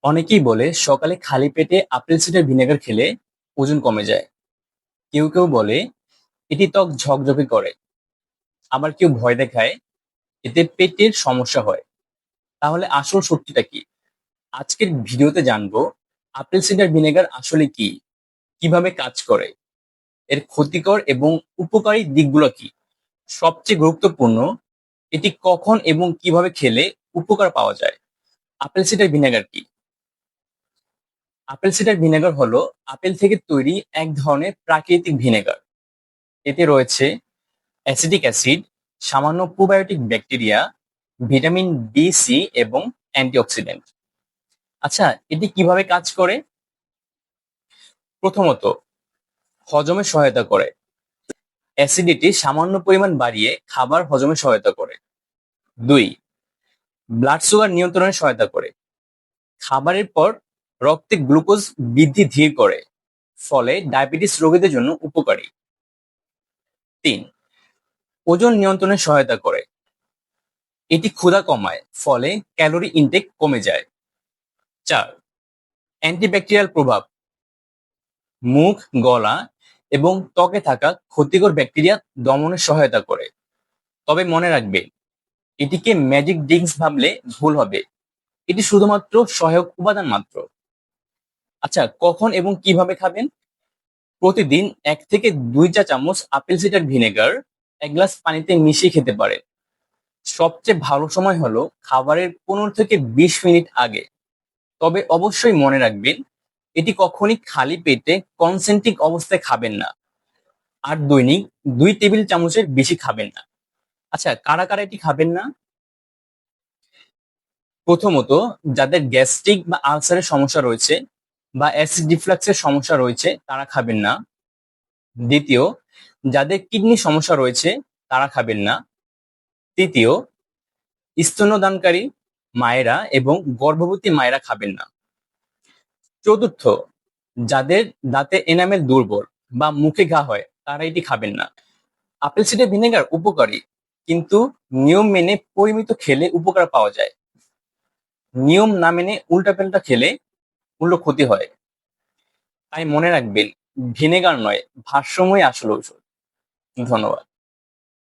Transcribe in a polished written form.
অনেকেই বলে সকালে খালি পেটে আপেল সিডার ভিনেগার খেলে ওজন কমে যায়। কেউ কেউ বলে এটি ত্বক ঝকঝকে করে। আবার কেউ ভয় দেখায় এতে পেটের সমস্যা হয়। তাহলে আসল সত্যিটা কি? আজকের ভিডিওতে জানবো আপেল সিডার ভিনেগার আসলে কি, কিভাবে কাজ করে, এর ক্ষতিকর এবং উপকারী দিকগুলো কি। সবচেয়ে গুরুত্বপূর্ণ, এটি কখন এবং কিভাবে খেলে উপকার পাওয়া যায়। আপেল সিডার ভিনেগার কি? আপেল সিডার ভিনেগার হলো আপেল থেকে তৈরি এক ধরনের প্রাকৃতিক ভিনেগার। এতে রয়েছে অ্যাসিটিক অ্যাসিড, সামান্য probiotic bacteria, vitamin B, C এবং অ্যান্টিঅক্সিডেন্ট। আচ্ছা, এটি কিভাবে কাজ করে? প্রথমত, হজমে সহায়তা করে। অ্যাসিডিটি সামান্য পরিমাণ বাড়িয়ে খাবার হজমে সহায়তা করে। 2. ব্লাড সুগার নিয়ন্ত্রণে সহায়তা করে। খাবারের পর রক্তে গ্লুকোজ বৃদ্ধি ধীর করে, ফলে ডায়াবেটিস রোগীদের জন্য উপকারী। 3. ওজন নিয়ন্ত্রণে সহায়তা করে। এটি ক্ষুধা কমায়, ফলে ক্যালোরি ইনটেক কমে যায়। 4. অ্যান্টিব্যাকটেরিয়াল প্রভাব। মুখ, গলা এবং ত্বকে থাকা ক্ষতিকর ব্যাকটেরিয়া দমনে সহায়তা করে। তবে মনে রাখবে, এটিকে ম্যাজিক ড্রিঙ্কস ভাবলে ভুল হবে। এটি শুধুমাত্র সহায়ক উপাদান মাত্র। আচ্ছা, কখন এবং কিভাবে খাবেন? প্রতিদিন 1 থেকে 2 চা চামচ আপেল সিডার ভিনেগার 1 গ্লাস পানিতে মিশিয়ে খেতে পারেন। সবচেয়ে ভালো সময় হলো খাবারের 15 থেকে 20 মিনিট আগে। তবে অবশ্যই মনে রাখবেন, এটি কখনই খালি পেটে কনসেন্ট্রিক অবস্থায় খাবেন না। আর দৈনিক 2 টেবিল চামচের বেশি খাবেন না। আচ্ছা, কারা কারা এটি খাবেন না? প্রথমত, যাদের গ্যাস্ট্রিক বা আলসারের সমস্যা রয়েছে বা অ্যাসিড রিফ্লাক্সের সমস্যা রয়েছে তারা খাবেন না। দ্বিতীয়, যাদের কিডনি সমস্যা রয়েছে তারা খাবেন না। তৃতীয়, স্তন্যদানকারী মায়েরা এবং গর্ভবতী মায়েরা খাবেন না। চতুর্থ, যাদের দাঁতে এনামেল দুর্বল বা মুখে ঘা হয় তারা এটি খাবেন না। আপেল সিডার ভিনেগার উপকারী, কিন্তু নিয়ম মেনে পরিমিত খেলে উপকার পাওয়া যায়। নিয়ম না মেনে উল্টাপাল্টা খেলে মূল্য ক্ষতি হয়। তাই মনে রাখবেন, ভিনেগার নয়, ভারসাম্যই আসল ঔষধ। ধন্যবাদ।